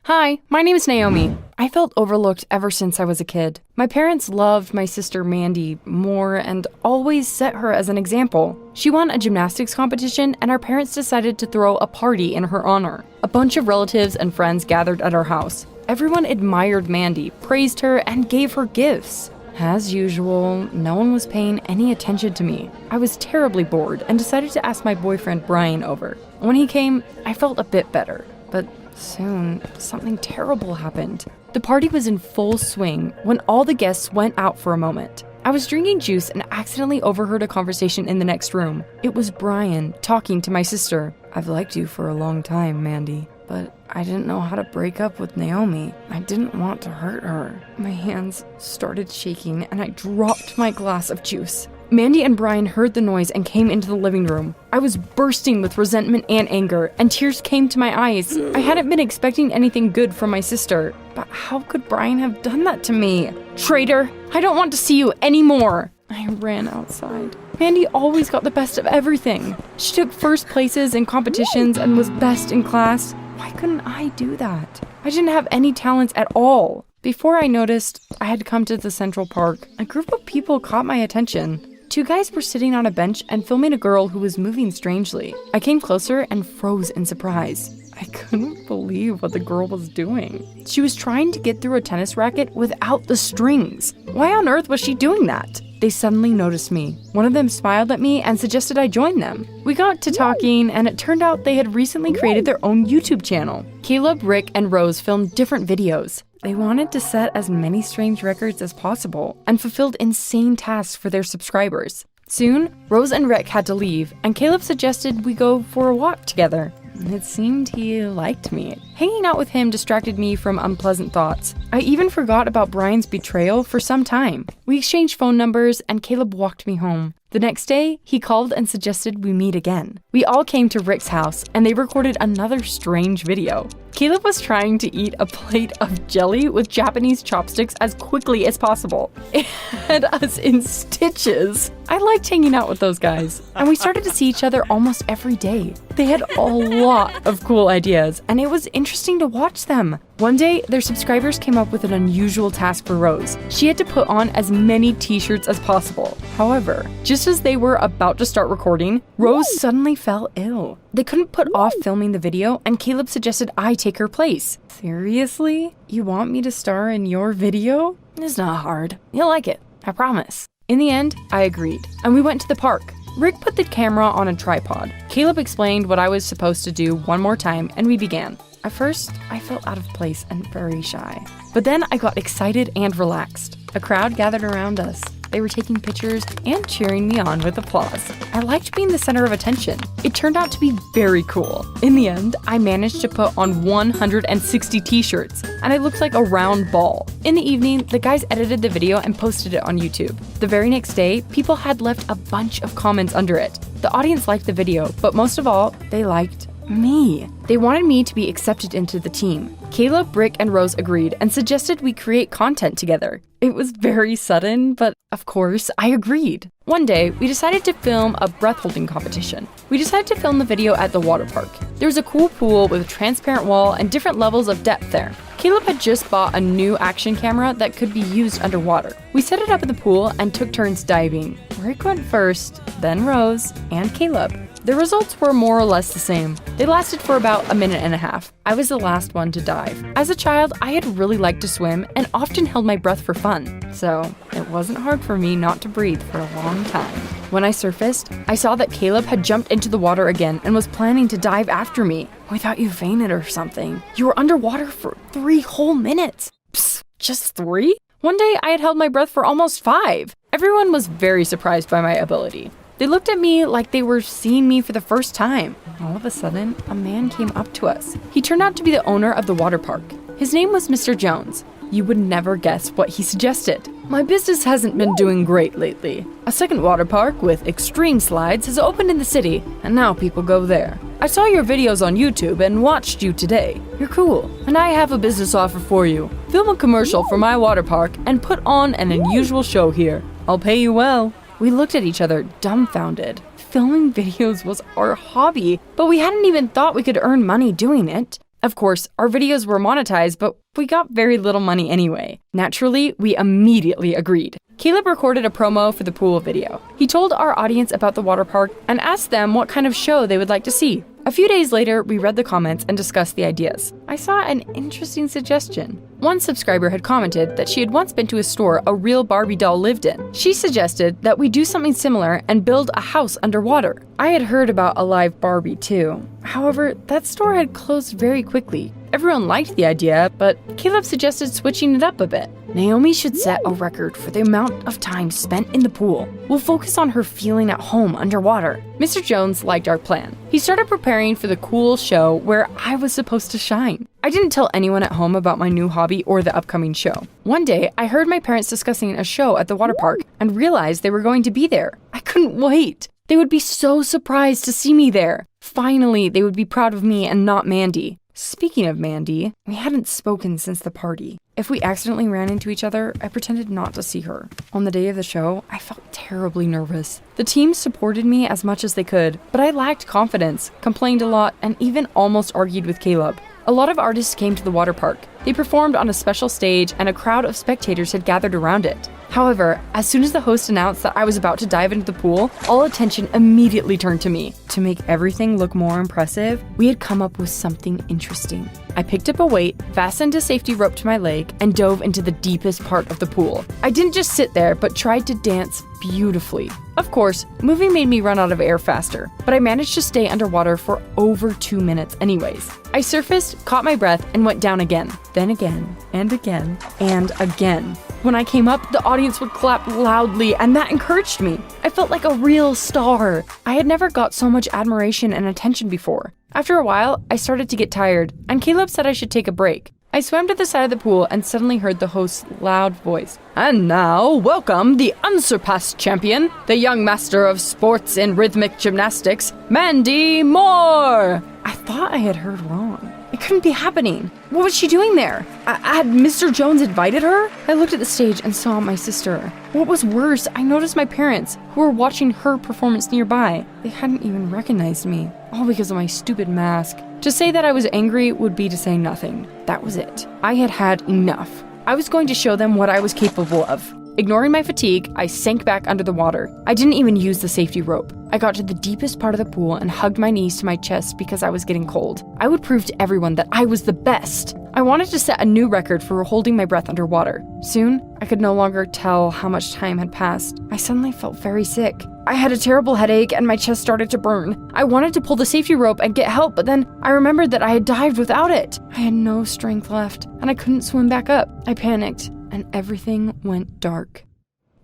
Hi, my name is Naomi. I felt overlooked ever since I was a kid. My parents loved my sister Mandy more and always set her as an example. She won a gymnastics competition and our parents decided to throw a party in her honor. A bunch of relatives and friends gathered at our house. Everyone admired Mandy, praised her, and gave her gifts. As usual, no one was paying any attention to me. I was terribly bored and decided to ask my boyfriend Brian over. When he came, I felt a bit better, but soon, something terrible happened. The party was in full swing when all the guests went out for a moment. I was drinking juice and accidentally overheard a conversation in the next room. It was Brian talking to my sister. "I've liked you for a long time, Mandy, but I didn't know how to break up with Naomi. I didn't want to hurt her." My hands started shaking and I dropped my glass of juice. Mandy and Brian heard the noise and came into the living room. I was bursting with resentment and anger, and tears came to my eyes. I hadn't been expecting anything good from my sister, but how could Brian have done that to me? "Traitor! I don't want to see you anymore!" I ran outside. Mandy always got the best of everything. She took first places in competitions and was best in class. Why couldn't I do that? I didn't have any talents at all. Before I noticed, I had come to the Central Park. A group of people caught my attention. Two guys were sitting on a bench and filming a girl who was moving strangely. I came closer and froze in surprise. I couldn't believe what the girl was doing. She was trying to get through a tennis racket without the strings. Why on earth was she doing that? They suddenly noticed me. One of them smiled at me and suggested I join them. We got to talking, and it turned out they had recently created their own YouTube channel. Caleb, Rick, and Rose filmed different videos. They wanted to set as many strange records as possible and fulfilled insane tasks for their subscribers. Soon, Rose and Rick had to leave, and Caleb suggested we go for a walk together. It seemed he liked me. Hanging out with him distracted me from unpleasant thoughts. I even forgot about Brian's betrayal for some time. We exchanged phone numbers, and Caleb walked me home. The next day, he called and suggested we meet again. We all came to Rick's house, and they recorded another strange video. Caleb was trying to eat a plate of jelly with Japanese chopsticks as quickly as possible. It had us in stitches. I liked hanging out with those guys, and we started to see each other almost every day. They had a lot of cool ideas, and it was interesting to watch them. One day, their subscribers came up with an unusual task for Rose. She had to put on as many t-shirts as possible. However, just as they were about to start recording, Rose suddenly fell ill. They couldn't put off filming the video, and Caleb suggested I take her place. Seriously? You want me to star in your video? It's not hard. You'll like it. I promise. In the end, I agreed, and we went to the park. Rick put the camera on a tripod. Caleb explained what I was supposed to do one more time, and we began. At first, I felt out of place and very shy. But then I got excited and relaxed. A crowd gathered around us. They were taking pictures and cheering me on with applause. I liked being the center of attention. It turned out to be very cool. In the end, I managed to put on 160 t-shirts, and I looked like a round ball. In the evening, the guys edited the video and posted it on YouTube. The very next day, people had left a bunch of comments under it. The audience liked the video, but most of all, they liked me. They wanted me to be accepted into the team. Caleb, Rick, and Rose agreed and suggested we create content together. It was very sudden, but of course, I agreed. One day, we decided to film a breath-holding competition. We decided to film the video at the water park. There was a cool pool with a transparent wall and different levels of depth there. Caleb had just bought a new action camera that could be used underwater. We set it up at the pool and took turns diving. Rick went first, then Rose, and Caleb. The results were more or less the same. They lasted for about a minute and a half. I was the last one to dive. As a child, I had really liked to swim and often held my breath for fun, so it wasn't hard for me not to breathe for a long time. When I surfaced, I saw that Caleb had jumped into the water again and was planning to dive after me. "We thought you fainted or something. You were underwater for 3 whole minutes." Psst, just 3? One day I had held my breath for almost 5. Everyone was very surprised by my ability. They looked at me like they were seeing me for the first time. All of a sudden, a man came up to us. He turned out to be the owner of the water park. His name was Mr. Jones. You would never guess what he suggested. "My business hasn't been doing great lately. A second water park with extreme slides has opened in the city, and now people go there. I saw your videos on YouTube and watched you today. You're cool, and I have a business offer for you. Film a commercial for my water park and put on an unusual show here. I'll pay you well." We looked at each other, dumbfounded. Filming videos was our hobby, but we hadn't even thought we could earn money doing it. Of course, our videos were monetized, but we got very little money anyway. Naturally, we immediately agreed. Caleb recorded a promo for the pool video. He told our audience about the water park and asked them what kind of show they would like to see. A few days later, we read the comments and discussed the ideas. I saw an interesting suggestion. One subscriber had commented that she had once been to a store a real Barbie doll lived in. She suggested that we do something similar and build a house underwater. I had heard about a live Barbie too. However, that store had closed very quickly. Everyone liked the idea, but Caleb suggested switching it up a bit. Naomi should set a record for the amount of time spent in the pool. We'll focus on her feeling at home underwater. Mr. Jones liked our plan. He started preparing for the cool show where I was supposed to shine. I didn't tell anyone at home about my new hobby or the upcoming show. One day, I heard my parents discussing a show at the water park and realized they were going to be there. I couldn't wait. They would be so surprised to see me there. Finally, they would be proud of me and not Mandy. Speaking of Mandy, we hadn't spoken since the party. If we accidentally ran into each other, I pretended not to see her. On the day of the show, I felt terribly nervous. The team supported me as much as they could, but I lacked confidence, complained a lot, and even almost argued with Caleb. A lot of artists came to the water park. They performed on a special stage, and a crowd of spectators had gathered around it. However, as soon as the host announced that I was about to dive into the pool, all attention immediately turned to me. To make everything look more impressive, we had come up with something interesting. I picked up a weight, fastened a safety rope to my leg, and dove into the deepest part of the pool. I didn't just sit there, but tried to dance beautifully. Of course, moving made me run out of air faster, but I managed to stay underwater for over 2 minutes anyways. I surfaced, caught my breath, and went down again, then again, and again, and again. When I came up, the audience would clap loudly, and that encouraged me. I felt like a real star. I had never got so much admiration and attention before. After a while, I started to get tired, and Caleb said I should take a break. I swam to the side of the pool and suddenly heard the host's loud voice. And now, welcome the unsurpassed champion, the young master of sports in rhythmic gymnastics, Mandy Moore! I thought I had heard wrong. It couldn't be happening. What was she doing there? Had Mr. Jones invited her? I looked at the stage and saw my sister. What was worse, I noticed my parents, who were watching her performance nearby. They hadn't even recognized me, all because of my stupid mask. To say that I was angry would be to say nothing. That was it. I had had enough. I was going to show them what I was capable of. Ignoring my fatigue, I sank back under the water. I didn't even use the safety rope. I got to the deepest part of the pool and hugged my knees to my chest because I was getting cold. I would prove to everyone that I was the best. I wanted to set a new record for holding my breath underwater. Soon, I could no longer tell how much time had passed. I suddenly felt very sick. I had a terrible headache and my chest started to burn. I wanted to pull the safety rope and get help, but then I remembered that I had dived without it. I had no strength left, and I couldn't swim back up. I panicked, and everything went dark.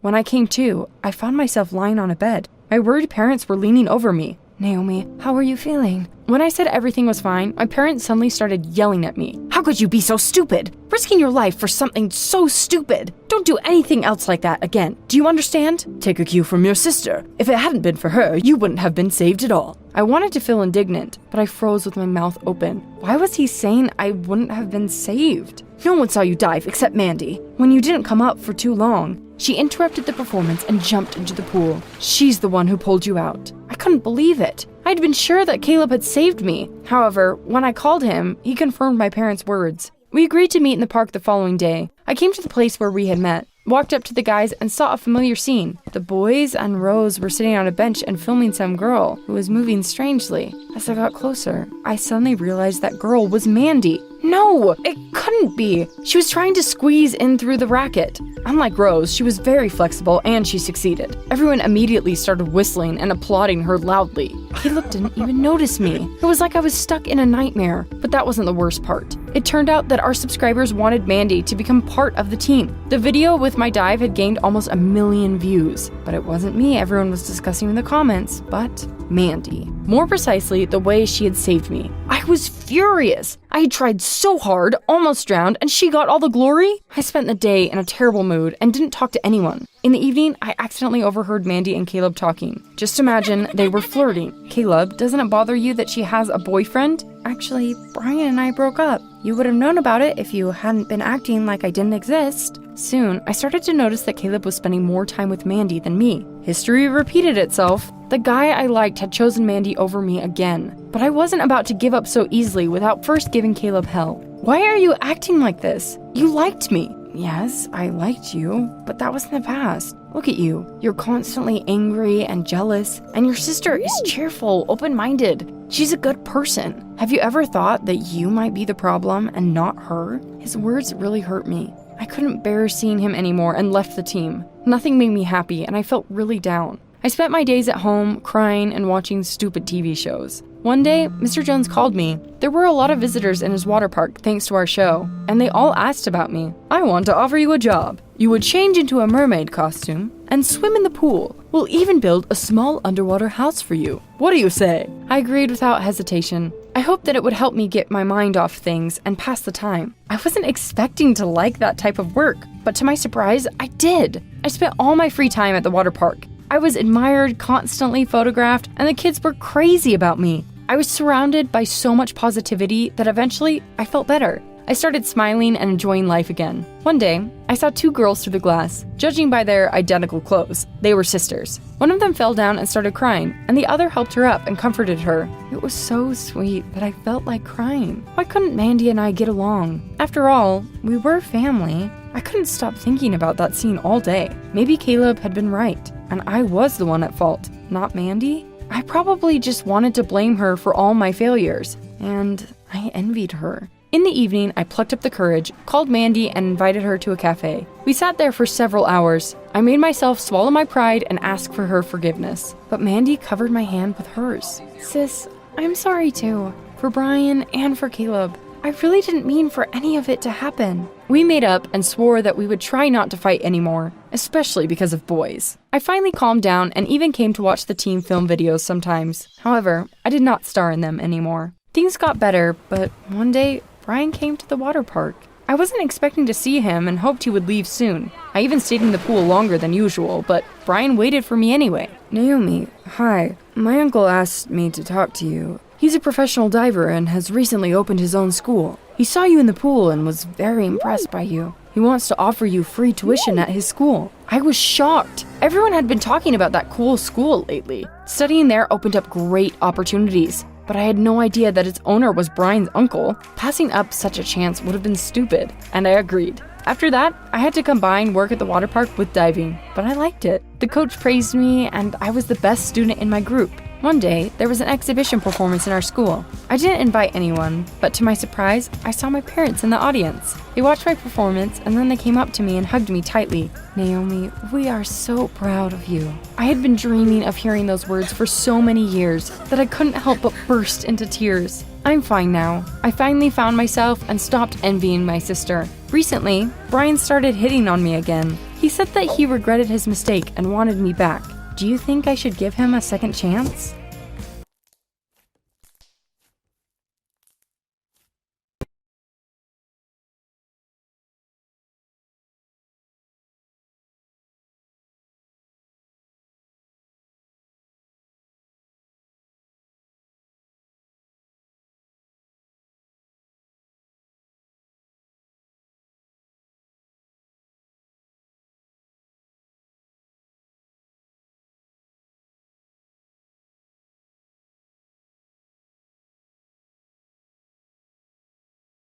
When I came to, I found myself lying on a bed. My worried parents were leaning over me. Naomi, how are you feeling? When I said everything was fine, my parents suddenly started yelling at me. How could you be so stupid? Risking your life for something so stupid. Don't do anything else like that again. Do you understand? Take a cue from your sister. If it hadn't been for her, you wouldn't have been saved at all. I wanted to feel indignant, but I froze with my mouth open. Why was he saying I wouldn't have been saved? No one saw you dive except Mandy. When you didn't come up for too long, she interrupted the performance and jumped into the pool. She's the one who pulled you out. I couldn't believe it. I'd been sure that Caleb had saved me. However, when I called him, he confirmed my parents' words. We agreed to meet in the park the following day. I came to the place where we had met, walked up to the guys, and saw a familiar scene. The boys and Rose were sitting on a bench and filming some girl who was moving strangely. As I got closer, I suddenly realized that girl was Mandy. No, it couldn't be. She was trying to squeeze in through the racket. Unlike Rose, she was very flexible and she succeeded. Everyone immediately started whistling and applauding her loudly. Caleb didn't even notice me. It was like I was stuck in a nightmare, but that wasn't the worst part. It turned out that our subscribers wanted Mandy to become part of the team. The video with my dive had gained almost 1 million views, but it wasn't me everyone was discussing in the comments, but Mandy. More precisely, the way she had saved me. I was furious. I had tried so hard, almost drowned, and she got all the glory? I spent the day in a terrible mood and didn't talk to anyone. In the evening, I accidentally overheard Mandy and Caleb talking. Just imagine they were flirting. Caleb, doesn't it bother you that she has a boyfriend? Actually, Brian and I broke up. You would have known about it if you hadn't been acting like I didn't exist. Soon, I started to notice that Caleb was spending more time with Mandy than me. History repeated itself. The guy I liked had chosen Mandy over me again. But I wasn't about to give up so easily without first giving Caleb hell. Why are you acting like this? You liked me. Yes, I liked you, but that was in the past. Look at you. You're constantly angry and jealous, and your sister is cheerful, open-minded. She's a good person. Have you ever thought that you might be the problem and not her? His words really hurt me. I couldn't bear seeing him anymore and left the team. Nothing made me happy, and I felt really down. I spent my days at home crying and watching stupid TV shows. One day, Mr. Jones called me. There were a lot of visitors in his water park thanks to our show, and they all asked about me. I want to offer you a job. You would change into a mermaid costume and swim in the pool. We'll even build a small underwater house for you. What do you say? I agreed without hesitation. I hoped that it would help me get my mind off things and pass the time. I wasn't expecting to like that type of work, but to my surprise, I did. I spent all my free time at the water park. I was admired, constantly photographed, and the kids were crazy about me. I was surrounded by so much positivity that eventually I felt better. I started smiling and enjoying life again. One day, I saw two girls through the glass. Judging by their identical clothes, they were sisters. One of them fell down and started crying, and the other helped her up and comforted her. It was so sweet that I felt like crying. Why couldn't Mandy and I get along? After all, we were family. I couldn't stop thinking about that scene all day. Maybe Caleb had been right, and I was the one at fault, not Mandy. I probably just wanted to blame her for all my failures, and I envied her. In the evening, I plucked up the courage, called Mandy, and invited her to a cafe. We sat there for several hours. I made myself swallow my pride and ask for her forgiveness, but Mandy covered my hand with hers. Sis, I'm sorry too, for Brian and for Caleb. I really didn't mean for any of it to happen. We made up and swore that we would try not to fight anymore, especially because of boys. I finally calmed down and even came to watch the team film videos sometimes. However, I did not star in them anymore. Things got better, but one day, Brian came to the water park. I wasn't expecting to see him and hoped he would leave soon. I even stayed in the pool longer than usual, but Brian waited for me anyway. Naomi, hi. My uncle asked me to talk to you. He's a professional diver and has recently opened his own school. He saw you in the pool and was very impressed by you. He wants to offer you free tuition at his school. I was shocked. Everyone had been talking about that cool school lately. Studying there opened up great opportunities, but I had no idea that its owner was Brian's uncle. Passing up such a chance would have been stupid, and I agreed. After that, I had to combine work at the water park with diving, but I liked it. The coach praised me, and I was the best student in my group. One day, there was an exhibition performance in our school. I didn't invite anyone, but to my surprise, I saw my parents in the audience. They watched my performance, and then they came up to me and hugged me tightly. Naomi, we are so proud of you. I had been dreaming of hearing those words for so many years that I couldn't help but burst into tears. I'm fine now. I finally found myself and stopped envying my sister. Recently, Brian started hitting on me again. He said that he regretted his mistake and wanted me back. Do you think I should give him a second chance?